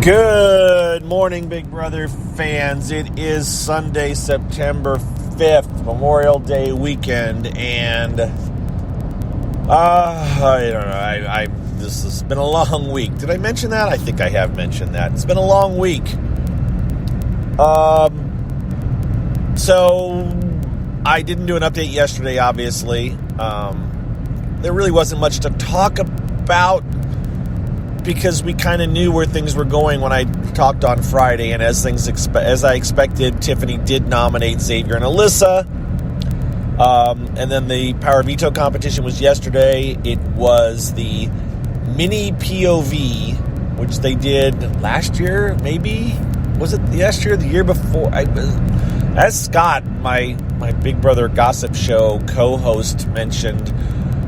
Good morning, Big Brother fans. It is Sunday, September 5th, Memorial Day weekend, and I don't know. This has been a long week. Did I mention that? I think I have mentioned that. It's been a long week. So I didn't do an update yesterday, obviously. There really wasn't much to talk about, because we kind of knew where things were going when I talked on Friday, and as I expected, Tiffany did nominate Xavier and Alyssa. And then the Power Veto competition was yesterday. It was the mini POV, which they did last year, maybe? Was it last year, the year before? As Scott, my Big Brother gossip show co-host, mentioned,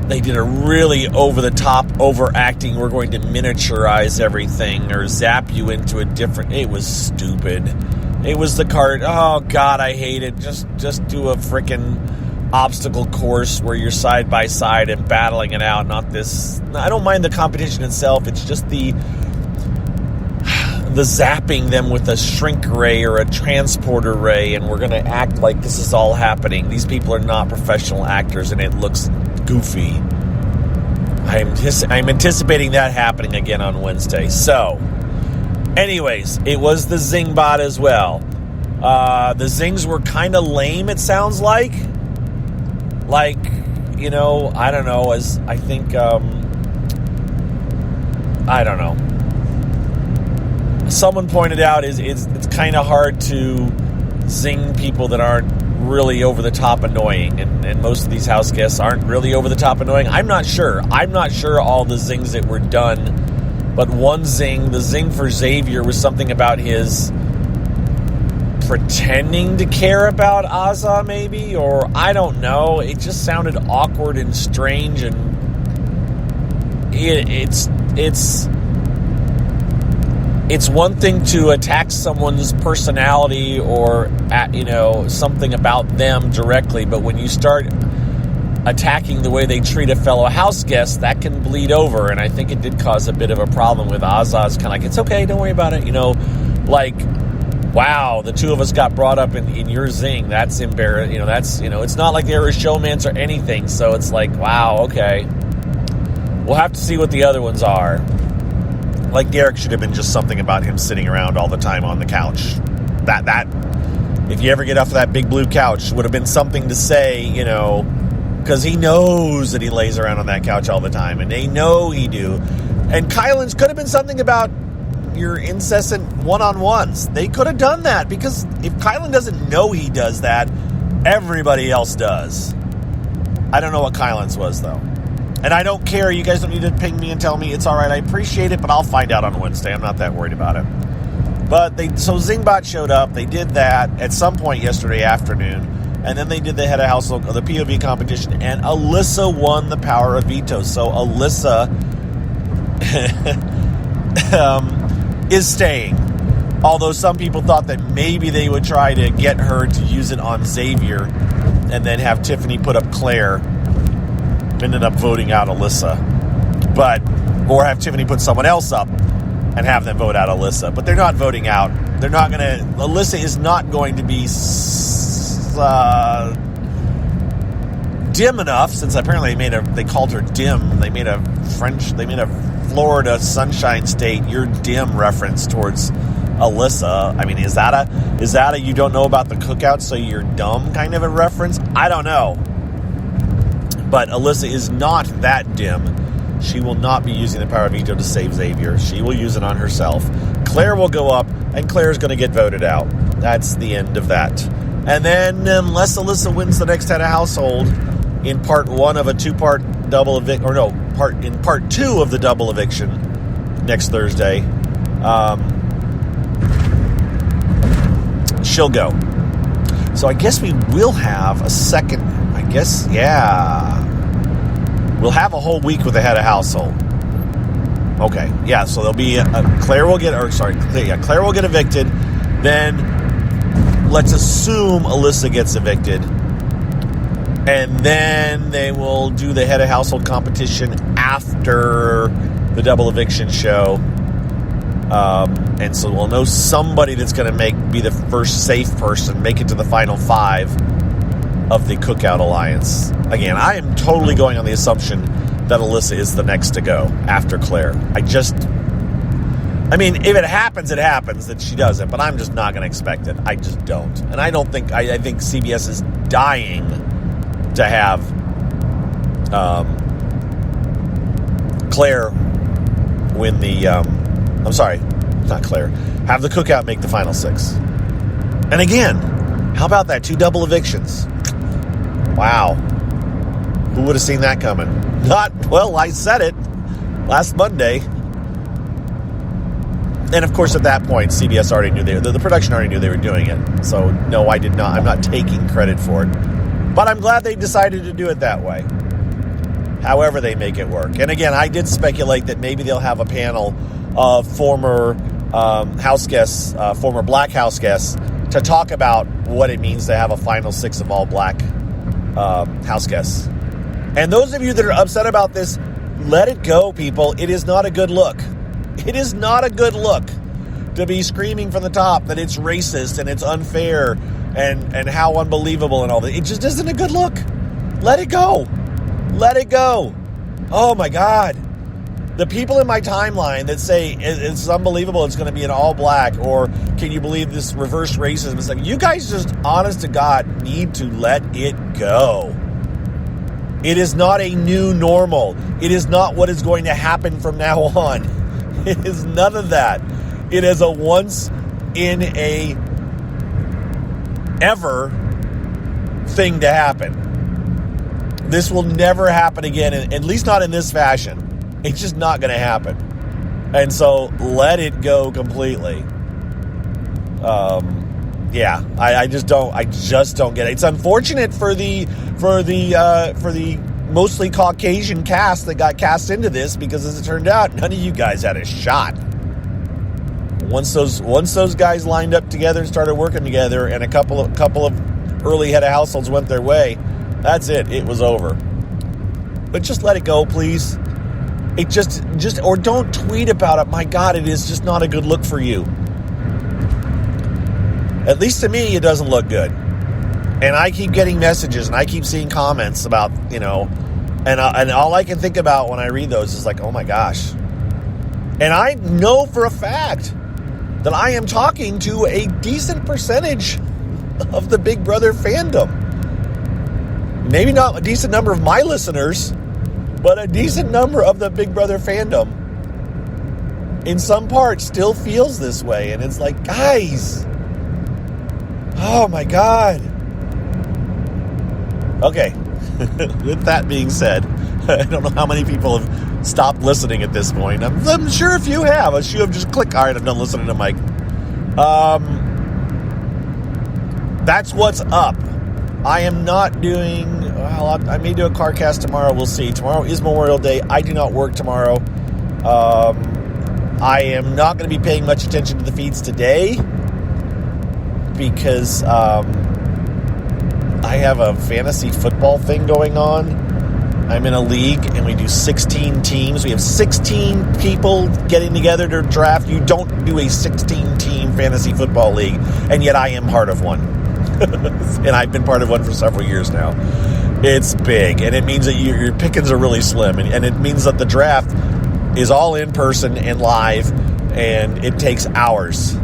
they did a really over-the-top overacting, we're going to miniaturize everything or zap you into a different... It was stupid. It was the card. Oh, God, I hate it. Just do a freaking obstacle course where you're side by side and battling it out, not this... I don't mind the competition itself. It's just the zapping them with a shrink ray or a transporter ray, and we're going to act like this is all happening. These people are not professional actors, and it looks goofy. I'm anticipating that happening again on Wednesday. So, anyways, it was the Zing bot as well. The Zings were kind of lame, it sounds like. Like, you know, I don't know, as I think, I don't know. Someone pointed out it's kind of hard to zing people that aren't really over-the-top annoying, and most of these house guests aren't really over-the-top annoying. I'm not sure all the zings that were done, but one zing, the zing for Xavier, was something about his pretending to care about Azah, maybe, or I don't know. It just sounded awkward and strange, and it's one thing to attack someone's personality or, something about them directly, but when you start attacking the way they treat a fellow house guest, that can bleed over, and I think it did cause a bit of a problem with Azah's kind of like, it's okay, don't worry about it, like, wow, the two of us got brought up in your zing, that's embarrassing, it's not like they were a showmance or anything, so it's like, wow, okay. We'll have to see what the other ones are. Like, Derek should have been just something about him sitting around all the time on the couch. That if you ever get off of that big blue couch, would have been something to say, because he knows that he lays around on that couch all the time, and they know he do. And Kylan's could have been something about your incessant one-on-ones. They could have done that, because if Kylan doesn't know he does that, everybody else does. I don't know what Kylan's was, though. And I don't care. You guys don't need to ping me and tell me. It's all right. I appreciate it, but I'll find out on Wednesday. I'm not that worried about it. But so Zingbot showed up. They did that at some point yesterday afternoon. And then they did the head of household, the POV competition. And Alyssa won the power of veto. So Alyssa is staying. Although some people thought that maybe they would try to get her to use it on Xavier and then have Tiffany put up Claire. Ended up voting out Alyssa, or have Tiffany put someone else up and have them vote out Alyssa, but they're not voting out. Alyssa is not going to be dim enough, since apparently they called her dim. They made a Florida Sunshine State, you're dim reference towards Alyssa. I mean, is that a you don't know about the cookout, so you're dumb kind of a reference? I don't know. But Alyssa is not that dim. She will not be using the power of veto to save Xavier. She will use it on herself. Claire will go up, and Claire's going to get voted out. That's the end of that. And then, unless Alyssa wins the next head of household in part one of a two-part double eviction, in part two of the double eviction next Thursday, she'll go. So I guess we will have a second. We'll have a whole week with the head of household. Okay, yeah, so there'll be Claire will get evicted. Then let's assume Alyssa gets evicted. And then they will do the head of household competition after the double eviction show. And so we'll know somebody that's going to be the first safe person, make it to the final 5 of the Cookout Alliance. Again, I am totally going on the assumption that Alyssa is the next to go after Claire. If it happens, it happens that she doesn't, but I'm just not going to expect it. I just don't. And I think CBS is dying to have Claire win the, have the Cookout make the final 6. And again, how about that? 2 double evictions. Wow. Who would have seen that coming? I said it last Monday. And of course, at that point, CBS already knew the production already knew they were doing it. So no, I did not. I'm not taking credit for it. But I'm glad they decided to do it that way. However they make it work. And again, I did speculate that maybe they'll have a panel of former house guests, former black house guests, to talk about what it means to have a final 6 of all black house guests. And those of you that are upset about this, let it go, people. It is not a good look. It is not a good look to be screaming from the top that it's racist and it's unfair and how unbelievable and all that. It just isn't a good look. Let it go. Let it go. Oh, my God. The people in my timeline that say it's unbelievable it's going to be an all black, or can you believe this reverse racism? It's like, you guys just, honest to God, need to let it go. It is not a new normal. It is not what is going to happen from now on. It is none of that. It is a once in a ever thing to happen. This will never happen again, at least not in this fashion. It's just not going to happen. And so let it go completely. I just don't get it. It's unfortunate for the mostly Caucasian cast that got cast into this, because as it turned out, none of you guys had a shot. Once those guys lined up together and started working together, and a couple of early head of households went their way, that's it. It was over. But just let it go, please. It just or don't tweet about it. My God, it is just not a good look for you. At least to me, it doesn't look good. And I keep getting messages, and I keep seeing comments about, and all I can think about when I read those is like, oh my gosh. And I know for a fact that I am talking to a decent percentage of the Big Brother fandom. Maybe not a decent number of my listeners, but a decent number of the Big Brother fandom in some part still feels this way. And it's like, guys, oh my God. Okay. With that being said, I don't know how many people have stopped listening at this point. I'm sure if you have, you have just clicked, all right, I'm done listening to Mike. That's what's up. I am not doing, I may do a car cast tomorrow. We'll see. Tomorrow is Memorial Day. I do not work tomorrow. I am not going to be paying much attention to the feeds today because I have a fantasy football thing going on. I'm in a league, and we do 16 teams. We have 16 people getting together to draft. You don't do a 16-team fantasy football league, and yet I am part of one. And I've been part of one for several years now. It's big, and it means that your pickings are really slim, and it means that the draft is all in person and live, and it takes hours.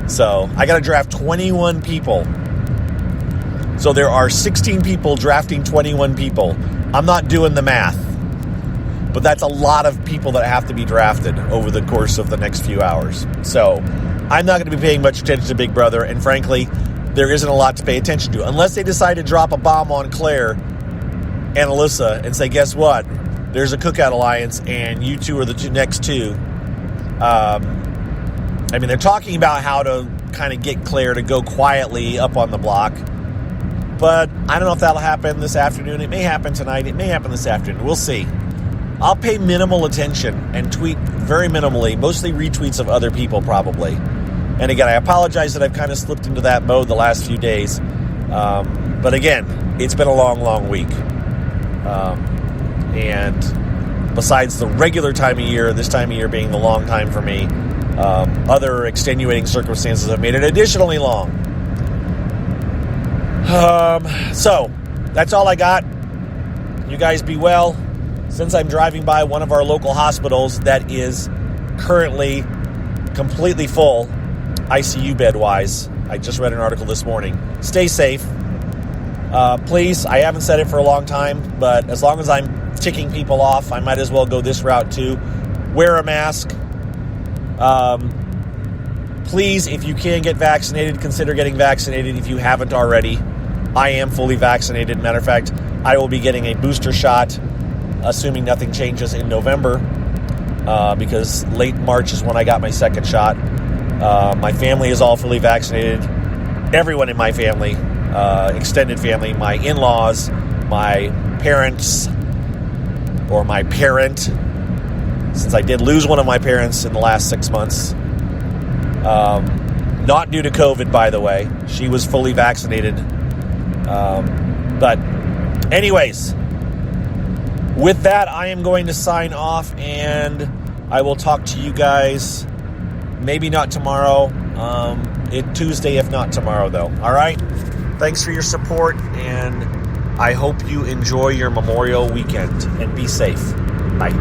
So I got to draft 21 people. So there are 16 people drafting 21 people. I'm not doing the math, but that's a lot of people that have to be drafted over the course of the next few hours. So I'm not going to be paying much attention to Big Brother, and frankly, there isn't a lot to pay attention to. Unless they decide to drop a bomb on Claire and Alyssa and say, guess what? There's a Cookout Alliance, and you two are the next two. They're talking about how to kind of get Claire to go quietly up on the block. But I don't know if that'll happen this afternoon. It may happen tonight. It may happen this afternoon. We'll see. I'll pay minimal attention and tweet very minimally, mostly retweets of other people probably. And again, I apologize that I've kind of slipped into that mode the last few days. But again, it's been a long, long week. And besides the regular time of year, this time of year being the long time for me, Other extenuating circumstances have made it additionally long. So, that's all I got. You guys be well. Since I'm driving by one of our local hospitals that is currently completely full, ICU bed-wise, I just read an article this morning. Stay safe. Please, I haven't said it for a long time, but as long as I'm ticking people off, I might as well go this route too. Wear a mask. Please, if you can get vaccinated, consider getting vaccinated if you haven't already. I am fully vaccinated. Matter of fact, I will be getting a booster shot, assuming nothing changes in November, because late March is when I got my second shot. My family is all fully vaccinated. Everyone in my family, extended family, my in-laws, my parents, or my parent, since I did lose one of my parents in the last 6 months. Not due to COVID, by the way. She was fully vaccinated. But anyways, with that, I am going to sign off, and I will talk to you guys maybe not tomorrow. Tuesday, if not tomorrow, though. All right? Thanks for your support, and I hope you enjoy your Memorial weekend, and be safe. Bye.